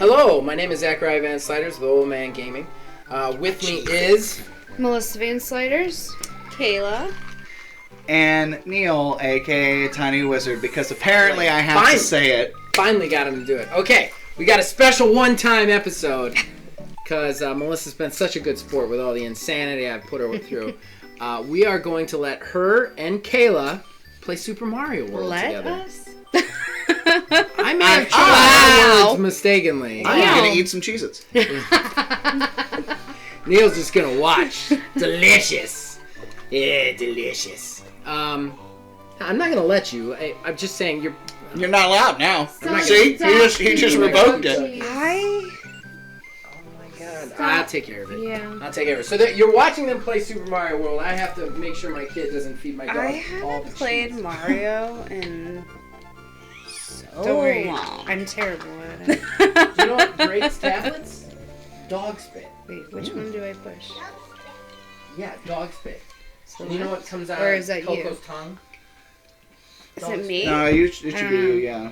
Hello, my name is Zachariah Van Sliders with Old Man Gaming. With me is... Melissa Van Sliders. Kayla. And Neil, a.k.a. Tiny Wizard, because apparently I have to say it. Finally got him to do it. Okay, we got a special one-time episode, because Melissa's been such a good sport with all the insanity I've put her through. We are going to let her and Kayla play Super Mario World together. Us? I may have chosen words mistakenly. I'm going to eat some Cheez-Its. Neil's just going to watch. Delicious. Yeah, delicious. I'm not going to let you. I'm just saying You're not allowed now. See? He just revoked it. Oh my god. I'll take care of it. Yeah. I'll take care of it. So you're watching them play Super Mario World. I have to make sure my kid doesn't feed my dog I all haven't the played cheese. Mario in so Don't worry. long. I'm terrible at it. You know what breaks tablets? Dog spit. Wait, which one do I push? Yeah, dog spit. So And you know what comes out Or of is that Coco's you? tongue? Is Dog it me? No, it should be you, yeah.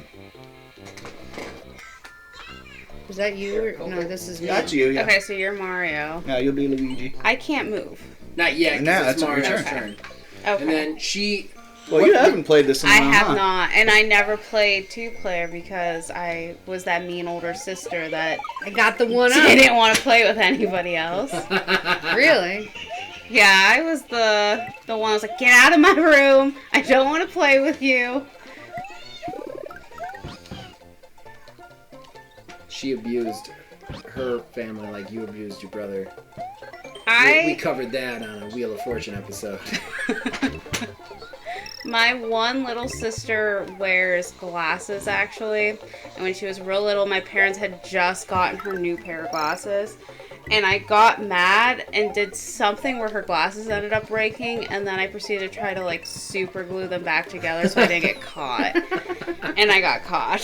Is that you? Or, no, this is me. That's you, yeah. Okay, so you're Mario. No, you'll be Luigi. I can't move. Not yet, 'cause No, it's that's your Mario's turn. turn. Okay. And then she... Well, you haven't played this in a I while, have huh? not, and I never played two-player because I was that mean older sister that I got the one up. didn't want to play with anybody else. Really? Yeah, I was the one that was like, get out of my room. I don't want to play with you. She abused her family like you abused your brother. We I covered that on a Wheel of Fortune episode. My one little sister wears glasses, actually. And when she was real little, my parents had just gotten her new pair of glasses. And I got mad and did something where her glasses ended up breaking. And then I proceeded to try to, like, super glue them back together so I didn't get caught. And I got caught.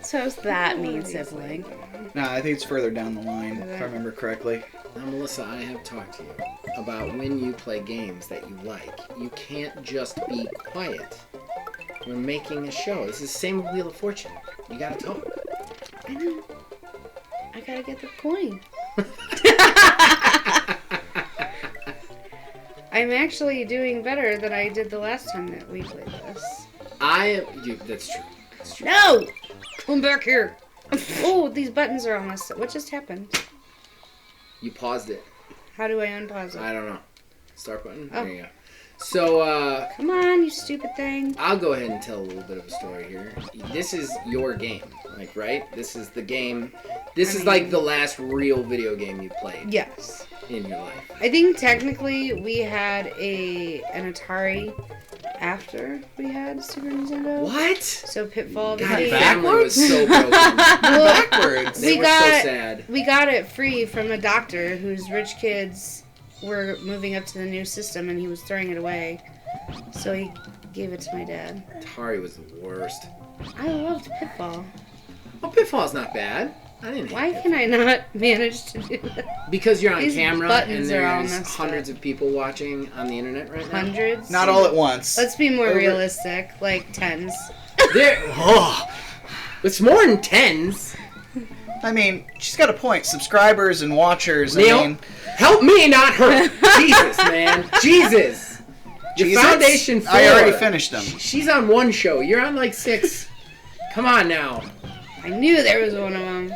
So it was that mean sibling. No, I think it's further down the line, if I remember correctly. Now, Melissa, I have talked to you about when you play games that you like. You can't just be quiet when making a show. This is the same with Wheel of Fortune. You gotta talk. I know. I gotta get the coin. I'm actually doing better than I did the last time that we played this. That's true. That's true. No! Come back here. Oh, these buttons are almost... What just happened? You paused it. How do I unpause it? I don't know. Start button? Oh. There you go. So, Come on, you stupid thing. I'll go ahead and tell a little bit of a story here. This is your game, like, right? This is the game. This is like the last real video game you played Yes. in your life. I think technically we had an Atari after we had Super Nintendo. What? So Pitfall God, became... family was so broken. Backwards. They were so sad. We got it free from a doctor whose rich kids were moving up to the new system and he was throwing it away. So he gave it to my dad. Atari was the worst. I loved Pitfall. Oh, Pitfall's not bad. I didn't hate Why it. can I not manage to do that? Because you're on These camera and buttons are all there's messed hundreds of people watching on the internet right now. Hundreds? Not all at once. Let's be more Over- realistic. Like tens. It's more than tens. I mean, she's got a point. Subscribers and watchers, Neil, I mean... help me, not her. Jesus, man. Jesus. Your Cheez-Its? Foundation 4. I already finished them. She's on one show. You're on like 6. Come on now. I knew there was one of them.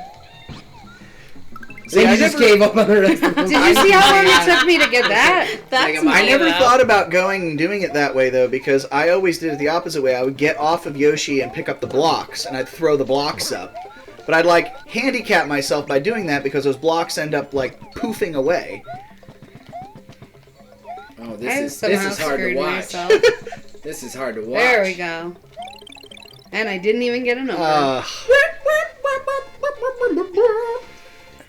So you just gave up on the rest of them. Did you see how long it took me to get that? That's Like, I never though. thought about going and doing it that way, though, because I always did it the opposite way. I would get off of Yoshi and pick up the blocks, and I'd throw the blocks up. But I'd, like, handicap myself by doing that because those blocks end up, like, poofing away. Oh, I this somehow is hard to screwed watch. myself. This is hard to watch. There we go. And I didn't even get a number.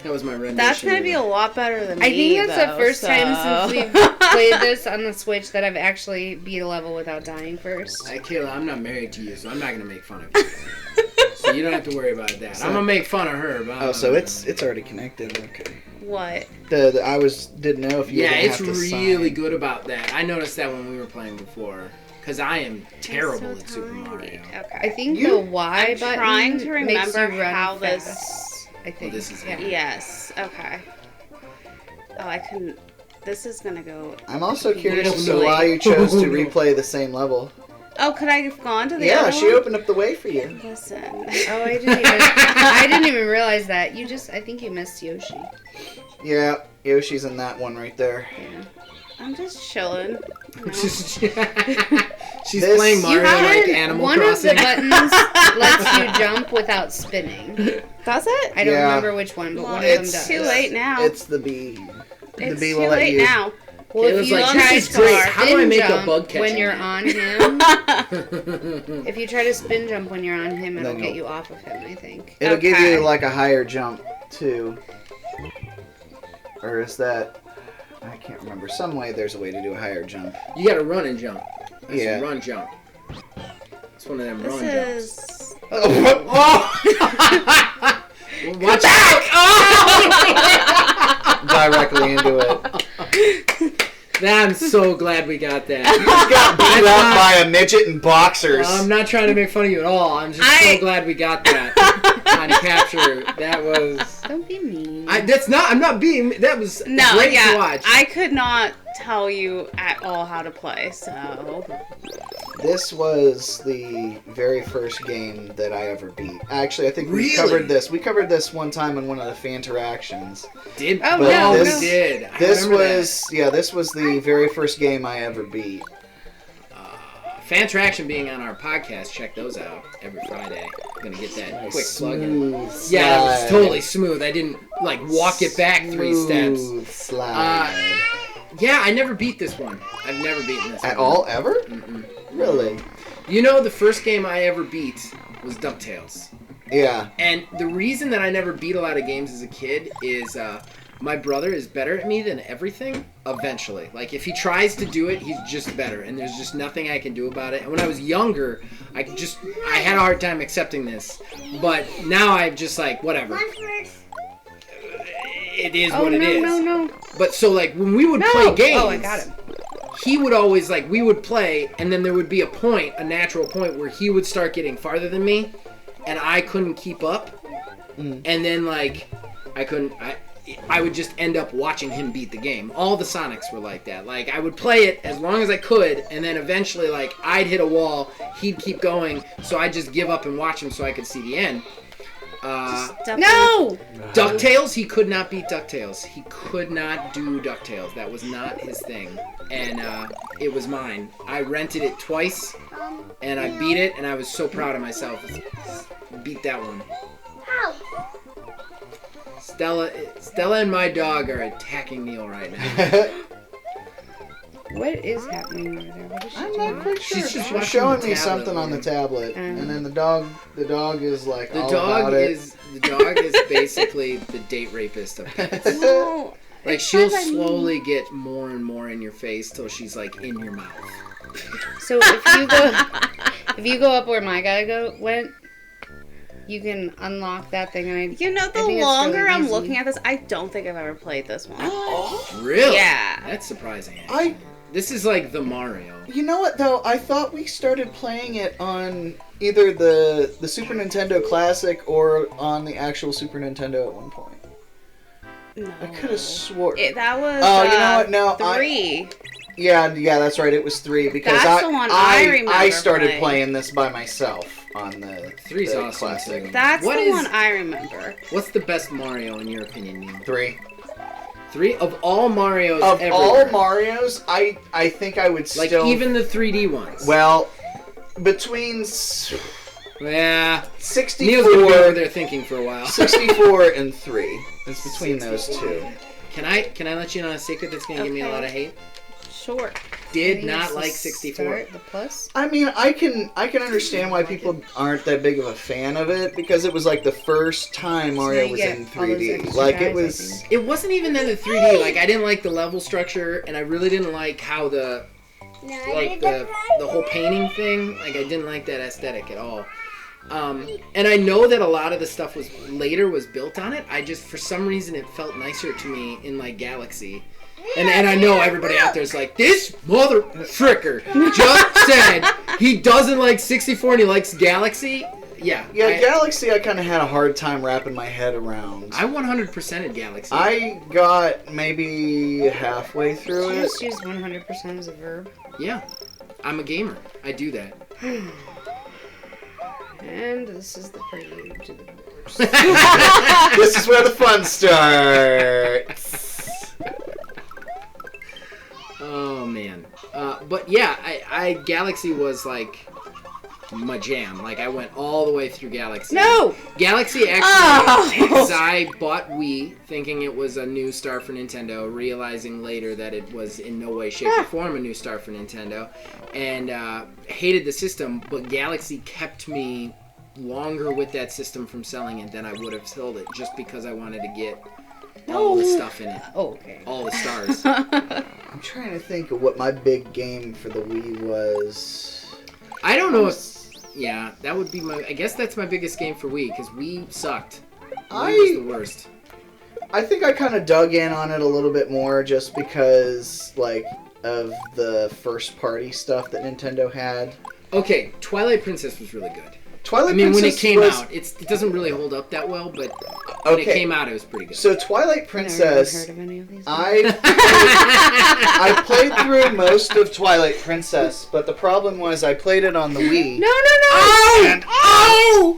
That was my rendition. That's gonna be a lot better than me. I think that's though, the first so. time since we've played this on the Switch that I've actually beat a level without dying first. Kayla, I'm not married to you, so I'm not going to make fun of you. So you don't have to worry about that. I'm going to make fun of her. But Oh, so it's already connected. Okay. What? I didn't know if you. Yeah, were gonna it's have to really sign. good about that. I noticed that when we were playing before. because I am terrible so at Super tiny. Mario. Okay. I think You- the Y I'm button trying to makes you remember run how fast, this. I think. this is yeah. it. Yes. Okay. Oh, I couldn't. This is gonna go. I'm also curious as to Usually- why you chose to replay the same level. Oh, could I have gone to the Yeah, other she one? opened up the way for you. Listen. Oh, I didn't even realize that. I think you missed Yoshi. Yeah, Yoshi's in that one right there. Yeah. I'm just chilling. You know? She's This- playing Mario like Animal one Crossing. of the buttons lets you jump without spinning. Does it? I don't Yeah. remember which one, but Well, one of them it's does. too late now. It's the B. The It's B too will let late you. now. Well, Kayla's if you like, try this is to great. How do I spin make a jump bug catching when you're game? on him, if you try to spin jump when you're on him, it'll Then get you'll- you off of him, I think. It'll give Okay. you like a higher jump too. Or is that? I can't remember. Some way there's a way to do a higher jump. You gotta run and jump. That's Yeah. run jump. It's one of them This run jumps. is. Oh! Watch out! Oh! Directly into it. I'm so glad we got that. You just got beat up by a midget in boxers. I'm not trying to make fun of you at all. I'm just so glad we got that on capture. That was. Don't be mean. I'm not being. That was No, great yeah. to watch. I could not tell you at all how to play, so. This was the very first game that I ever beat. Actually, I think we Really? covered this. We covered this one time in one of the Fanteractions. Did Oh, But no, this- we did. I This remember that. was this was the very first game I ever beat. Fantraction being on our podcast. Check those out every Friday. Gonna get that quick plug in. Smooth Yeah, it was slide. totally smooth. I didn't like walk it back 3 steps. Smooth slide. Yeah, I never beat this one. I've never beaten this At one. all, ever? Mm-mm. Really? You know, the first game I ever beat was DuckTales. Yeah. And the reason that I never beat a lot of games as a kid is my brother is better at me than everything eventually. Like, if he tries to do it, he's just better. And there's just nothing I can do about it. And when I was younger, I had a hard time accepting this. But now I'm just like, whatever. It is what it is. No. But so, like, when we would play games... Oh, I got him. He would always, like, we would play, and then there would be a natural point, where he would start getting farther than me, and I couldn't keep up. And then, like, I would just end up watching him beat the game. All the Sonics were like that. Like, I would play it as long as I could, and then eventually, like, I'd hit a wall, he'd keep going, so I'd just give up and watch him so I could see the end. No! DuckTales, he could not beat DuckTales. He could not do DuckTales. That was not his thing. And it was mine. I rented it twice, and I beat it, and I was so proud of myself. Beat that one. Stella and my dog are attacking Neil right now. What is happening over there? What is she I'm doing? not quite sure. She's just She's watching showing the me tablet something on the over tablet, and then the dog is like The all dog about it. is basically the date rapist of pets. No. Like, she'll slowly get more and more in your face till she's like in your mouth. So if you go up where my guy went, you can unlock that thing. And You know, I the think it's longer really I'm easy. looking at this, I don't think I've ever played this one. Really? Yeah. That's surprising. Actually. I This is like the Mario. You know what though? I thought we started playing it on either the Super Nintendo Classic or on the actual Super Nintendo at one point. No. I could have swore. That was. Oh, you know what? No, 3. Yeah, that's right. It was 3 because That's the one I remember I started playing. playing this by myself on the 3's the awesome Classic. too. That's What the is- one I remember. What's the best Mario in your opinion, Neil? 3 3 of all Marios of ever. all Marios. I think I would like still even the 3D ones. well between Yeah. 64. Neil's gonna be over there thinking for a while. 64 and 3. It's between those two. Can I let you know a secret that's gonna give me a Okay. lot of hate? Sure. Did Maybe not it's the like 64. start, the plus. I mean, I can understand why people aren't that big of a fan of it because it was like the first time Mario you was get in all those 3D. extra Like guys, it I was. think. It wasn't even then the 3D. Like, I didn't like the level structure, and I really didn't like how the whole painting thing. Like, I didn't like that aesthetic at all. And I know that a lot of the stuff was built on it. I just, for some reason, it felt nicer to me in like Galaxy. And I know everybody out there is like, this mother fricker just said he doesn't like 64 and he likes Galaxy. Yeah. Yeah, Galaxy I kind of had a hard time wrapping my head around. I 100%ed Galaxy. I got maybe halfway through You it. just used 100% as a verb. Yeah. I'm a gamer. I do that. And this is the prelude to the divorce. This is where the fun starts. Oh, man. But yeah, I Galaxy was like my jam. Like, I went all the way through Galaxy. No! Galaxy actually, because I bought Wii thinking it was a new star for Nintendo, realizing later that it was in no way, shape, or form a new star for Nintendo, and hated the system, but Galaxy kept me longer with that system from selling it than I would have sold it, just because I wanted to get all the stuff in it. Oh, okay. All the stars. I'm trying to think of what my big game for the Wii was. I don't know if... Yeah, that would be my... I guess that's my biggest game for Wii, because Wii sucked. Wii was the worst. I think I kind of dug in on it a little bit more just because, like, of the first-party stuff that Nintendo had. Okay, Twilight Princess was really good. Twilight when Princess it came was... out, it doesn't really hold up that well, but when it came out, it was pretty good. So Twilight Princess, Never heard of any of these. I played through most of Twilight Princess, but the problem was I played it on the Wii. No! Oh!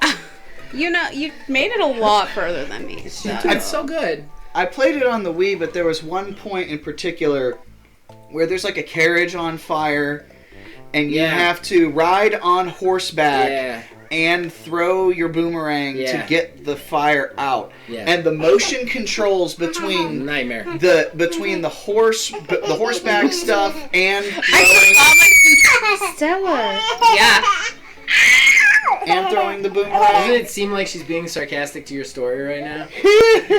You know, you made it a lot further than me. So. It's so good. I played it on the Wii, but there was one point in particular where there's like a carriage on fire, and you have to ride on horseback and throw your boomerang to get the fire out. Yeah. And the motion controls between nightmare. Between the horseback stuff and Stella. Yeah. And throwing the boomerang. Doesn't it seem like she's being sarcastic to your story right now?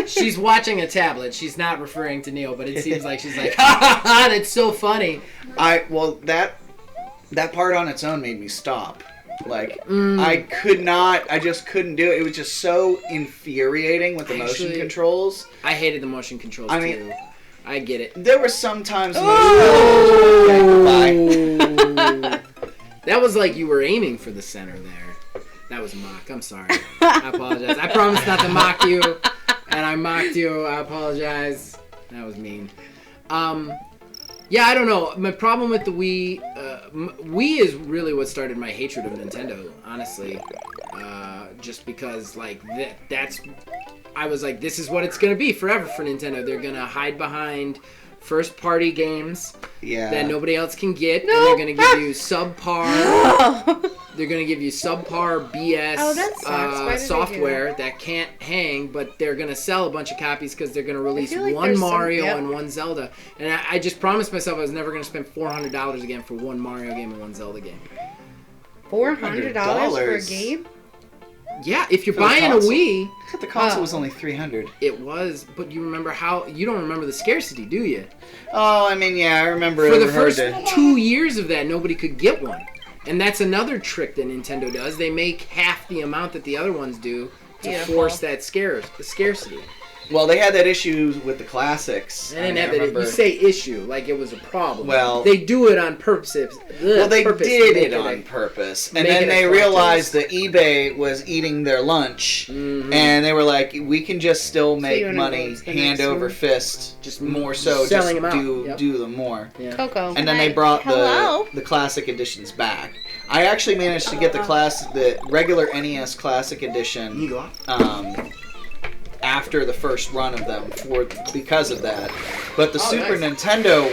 She's watching a tablet. She's not referring to Neil, but it seems like she's like, ha ha ha, that's so funny. That part on its own made me stop. Like, I just couldn't do it. It was just so infuriating with the motion controls. I hated the motion controls too. I get it. There were some times... That was like you were aiming for the center there. That was a mock. I'm sorry. I apologize. I promised not to mock you, and I mocked you. I apologize. That was mean. Yeah, I don't know. My problem with the Wii... Wii is really what started my hatred of Nintendo, honestly. Just because, like, that's... I was like, this is what it's going to be forever for Nintendo. They're going to hide behind first-party games that nobody else can get, and they're going to give you subpar... They're going to give you subpar BS software that can't hang, but they're going to sell a bunch of copies because they're going to release one Mario and one Zelda. And I just promised myself I was never going to spend $400 again for one Mario game and one Zelda game. $400 for a game? Yeah, if you're buying a Wii... I thought the console was only $300. It was, but you remember how... You don't remember the scarcity, do you? Oh, I mean, yeah, I remember. For the first 2 years of that, nobody could get one. And that's another trick that Nintendo does. They make half the amount that the other ones do to force that scarcity. Well, they had that issue with the classics. They didn't have that. You say issue like it was a problem. Well, they do it on purpose. Well, they did it on purpose, and then they realized that eBay was eating their lunch, and they were like, "We can just still make money hand over fist, just more so, just do them more." Yeah. Coco, and then they brought the classic editions back. I actually managed to get the regular NES Classic Edition. After the first run of them because of that. But the Super Nintendo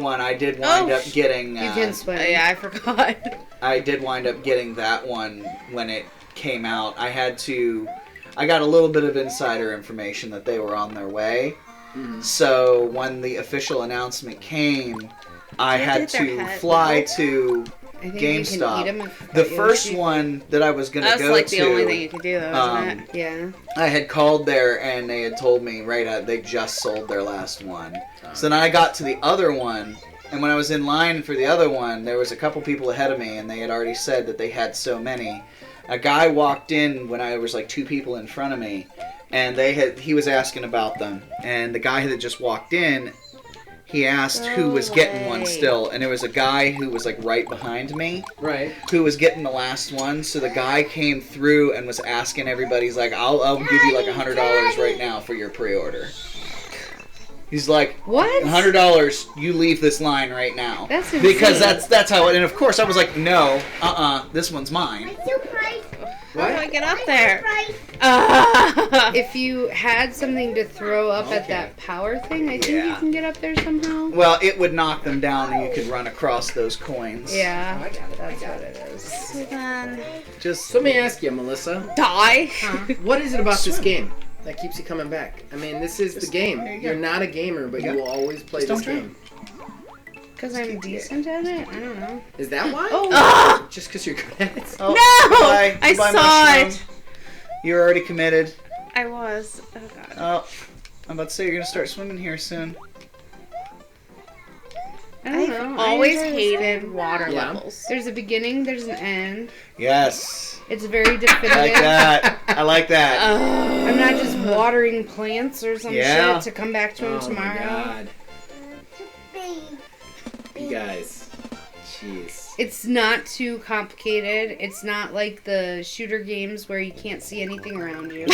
one, I did wind up getting... you can swim. Yeah, I forgot. I did wind up getting that one when it came out. I got a little bit of insider information that they were on their way. So when the official announcement came, I had to fly to... GameStop. The first one that I was going to go to... That's like the only thing you could do, though, isn't it? Yeah. I had called there, and they had told me they just sold their last one. So then I got to the other one, and when I was in line for the other one, there was a couple people ahead of me, and they had already said that they had so many. a guy walked in when I was like 2 people in front of me, and he was asking about them, and the guy that just walked in, he asked who was getting one still, and it was a guy who was like right behind me, Right. who was getting the last one. So the guy came through and was asking everybody. He's like, "I'll give you like $100 right now for your pre-order." He's like, What? $100. You leave this line right now. That's insane. Because that's how it. And of course, I was like, no, this one's mine. How do I get up there? If you had something to throw up at that power thing, I think you Yeah. can get up there somehow. Well, it would knock them down, and you could run across those coins. Yeah, that's what it is. So then, Just So let me ask you, Melissa, die. what is it about this game that keeps you coming back? I mean, this is the game. You're not a gamer, but you will always play this game. Because I'm decent at it? I don't know. Is that why? Oh, Just because you're good at it? Oh, No! goodbye. I Goodbye, saw mushroom. it. You're already committed. I was. Oh god. Oh, I'm about to say you're gonna start swimming here soon. I don't know. I've I always enjoy this hated game. water Yeah. levels. There's a beginning, there's an end. Yes, It's very I definitive. like that. I like that. I'm not just watering plants or some Yeah. shit to come back to them Oh tomorrow. my god. You guys. Jeez. It's not too complicated. It's not like the shooter games where you can't see anything around you.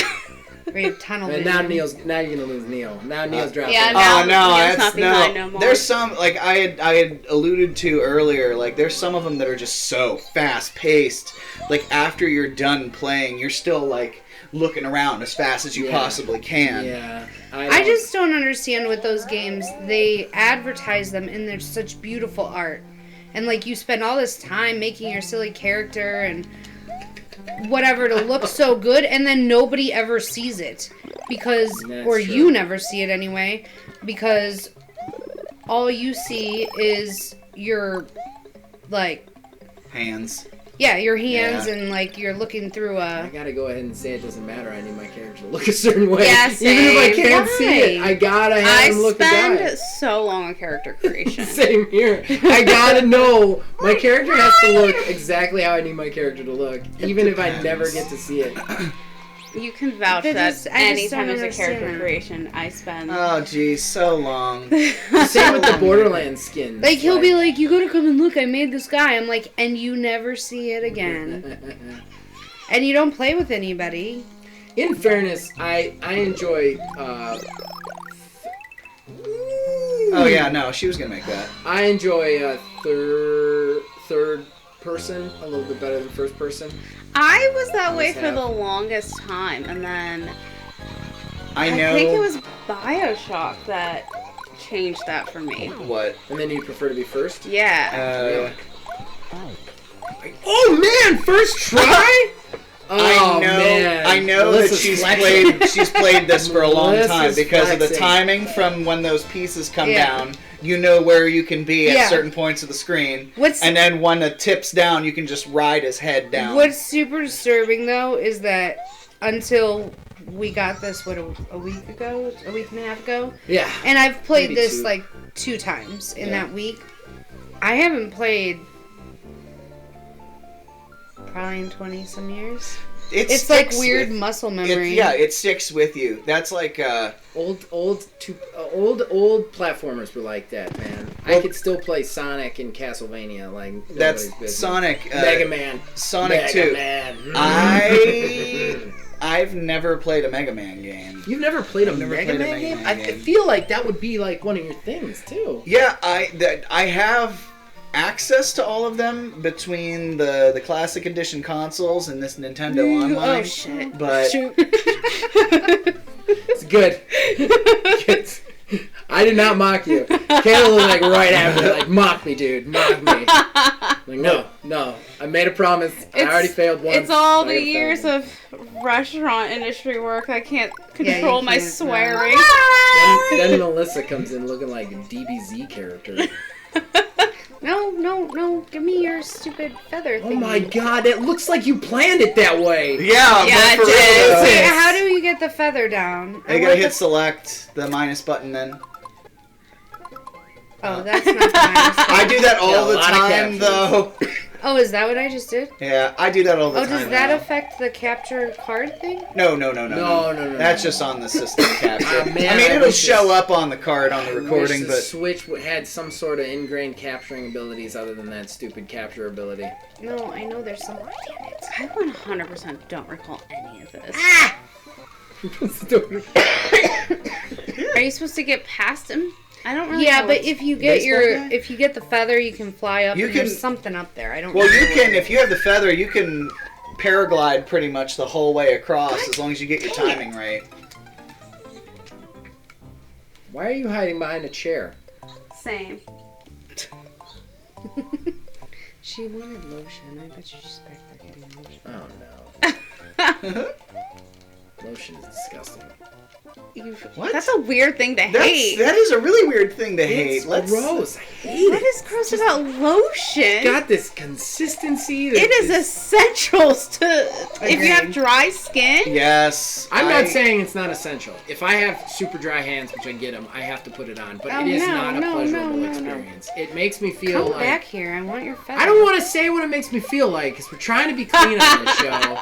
Where you have tunnel And vision. now you're gonna lose Neil. Now Neil's dropping. yeah, out. now- Oh no, Neil's that's not behind no more. There's some like I had alluded to earlier. Like there's some of them that are just so fast paced. Like after you're done playing, you're still like looking around as fast as you Yeah. possibly can. Yeah. I just don't understand with those games. They advertise them and there's such beautiful art. And like you spend all this time making your silly character and whatever to look so good and then nobody ever sees it. Because That's or true. you never see it anyway. Because all you see is your like Hands. your hands Yeah. and like you're looking through I a gotta go ahead and say it doesn't matter. I need my character to look a certain way. Yeah, Even if I same. can't see it, Why? I gotta have I him look a guy. spend so long on character creation. Same here. I gotta know. My character has to look exactly how I need my character to look, even if I never get to see it. You can vouch I that just anytime don't there's a understand character that. creation, I spend. Oh geez, so long. Same with the Borderlands skins. like he'll be like, you gotta come and look, I made this guy. I'm like, and you never see it again. And you don't play with anybody. In fairness, I enjoy. Oh yeah, no, she was gonna make that. I enjoy third person a little bit better than first person. I was that way Always for have. the longest time, and then I know. I think it was BioShock that changed that for me. What? And then you prefer to be first? Yeah. Oh man, first try? Oh, man. I know Melissa's that she's flexing. played this for a long time Melissa's because of the flexing. timing from when those pieces come Yeah. down. You know where you can be at Yeah. certain points of the screen. What's And then when it tips down, you can just ride his head down. What's super disturbing though is that until we got this a week and a half ago, Yeah. and I've played Maybe this two. like 2 times in Yeah. that week. I haven't played probably in 20 some years. It It's like sticks weird with- muscle memory. it sticks with you. That's like Old platformers were like that, man. I Well- could still play Sonic and Castlevania like that's nobody's business. Sonic. Mega Man. Sonic Mega 2. Man. I've never played a Mega Man game. You've never played a I've never Mega played a Man Mega game? Man I game. feel like that would be like one of your things too. Yeah, I have access to all of them between the classic edition consoles and this Nintendo Online. Oh shit. But Shoot. It's good. I did not mock you. Kayla was like right after, like, mock me, dude, mock me. Like, no, I made a promise. I already failed once. It's all I the gotta years fail of restaurant industry work. I can't Yeah, control you my can't, no. swearing. Then Melissa comes in looking like a DBZ character. No, give me your stupid feather Oh thing. my god, it looks like you planned it that way. yeah, Yeah, but for it real, is. Wait, how do you get the feather down? you gotta hit select the minus button then. Oh, that's not the minus I do that Yeah, all a the lot of time captions. though. Oh, is that what I just did? Yeah, I do that all the Oh, time. does that now. affect the capture card thing? No. No. That's just on the system capture. Man, I mean, I it'll wish show this- up on the card on the recording, I wish the but Switch had some sort of ingrained capturing abilities other than that stupid capture ability. No, I know there's some. Damn it. I 100% don't recall any of this. Are you supposed to get past him? I don't really Yeah, know but what's- if you get Baseball guy? if you get the feather, you can fly up. You and can- there's something up there. I don't. well, remember you can what it if you have the feather, you can paraglide pretty much the whole way across as long as you get your timing right. Why are you hiding behind a chair? Same. is. She wanted lotion. I bet you she's back there getting lotion. Oh no. Lotion is disgusting. What? That's a weird thing to hate. That is a really weird thing to hate. It's Let's gross. I hate What it. is gross about lotion? It's got this consistency. It is essential to if you have Agreed. dry skin. Yes. I'm not saying it's not essential. If I have super dry hands, which I get them, I have to put it on. But Oh, it is no, not a no, pleasurable no, no. experience. It makes me feel Come like back here. I want your feather. I don't want to say what it makes me feel like because we're trying to be clean on the show.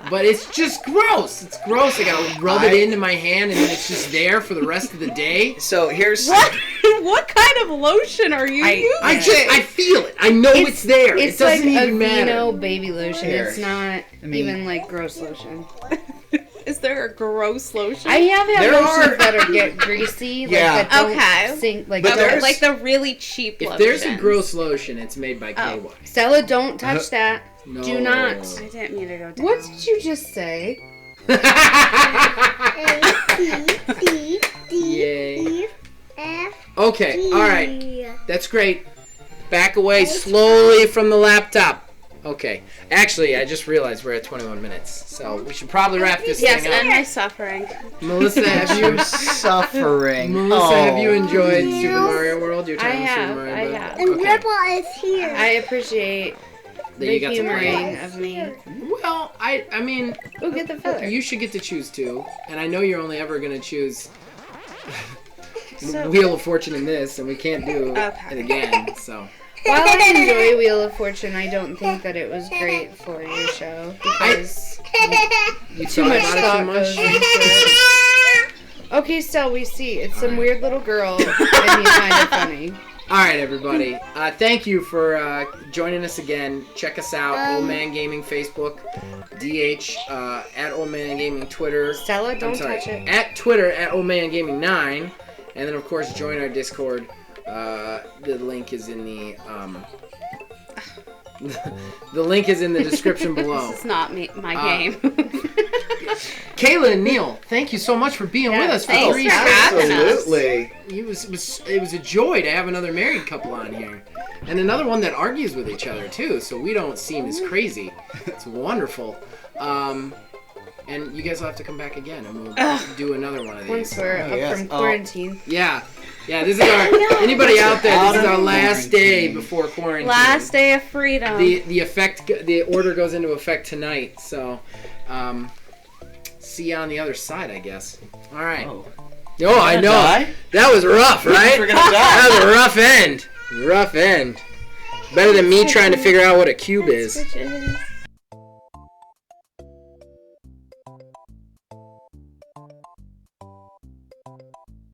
But it's just gross. It's gross. I gotta rub it into my hand and then it's just there for the rest of the day. So here's What kind of lotion are you using? I feel it. I know it's there. It's it doesn't like even matter. Aveeno baby lotion. Here. It's not mean- even like gross lotion. Is there a gross lotion? I have had There lotions are- that are get greasy. Like, Yeah. that don't Okay. sink, like, But Okay, there's- like the really cheap If lotion. there's a gross lotion, it's made by KY. Stella, don't touch that. No. Do not. I didn't mean to go down. What did you just say? Yay. Okay, alright. That's great. Back away slowly from the laptop. Okay. Actually, I just realized we're at 21 minutes. So we should probably wrap this Yes, thing and up. my suffering. Melissa, have you suffering. Melissa, have you Oh. enjoyed Super Mario World? Your I time with have, Super Mario I World? have. And Okay. Grandpa is here. I appreciate That the you got to play. humoring of me. Well, I mean, Go get the feather. you should get to choose two, and I know you're only ever going to choose So- Wheel of Fortune in this, and we can't do Okay. it again, so. While I enjoy Wheel of Fortune, I don't think that it was great for your show because You too thought much about it thought too much? goes into it. Okay, so we see it's some weird little girl, and you find it funny. All right, everybody. Thank you for joining us again. Check us out, Old Man Gaming Facebook, DH at Old Man Gaming Twitter. Stella, don't I'm sorry, touch it. at Twitter at Old Man Gaming 9, and then of course join our Discord. The link is in the the link is in the description below. This is not my game. Kayla and Neil, thank you so much for being with us for thanks 3 for having seasons. us. Absolutely. It was a joy to have another married couple on here, and another one that argues with each other too, so we don't seem as crazy. It's wonderful. And you guys will have to come back again, and we'll do another one of Once these. we're up yes. from Oh. quarantine. Yeah, this is our anybody out there. This is our Out of last day quarantine. before quarantine. Last day of freedom. The order goes into effect tonight, so see you on the other side, I guess. All right. Oh. I know. Die? That was rough, right? We're gonna die. That was a rough end. Rough end. Better than me trying to figure out what a cube is. Bitches.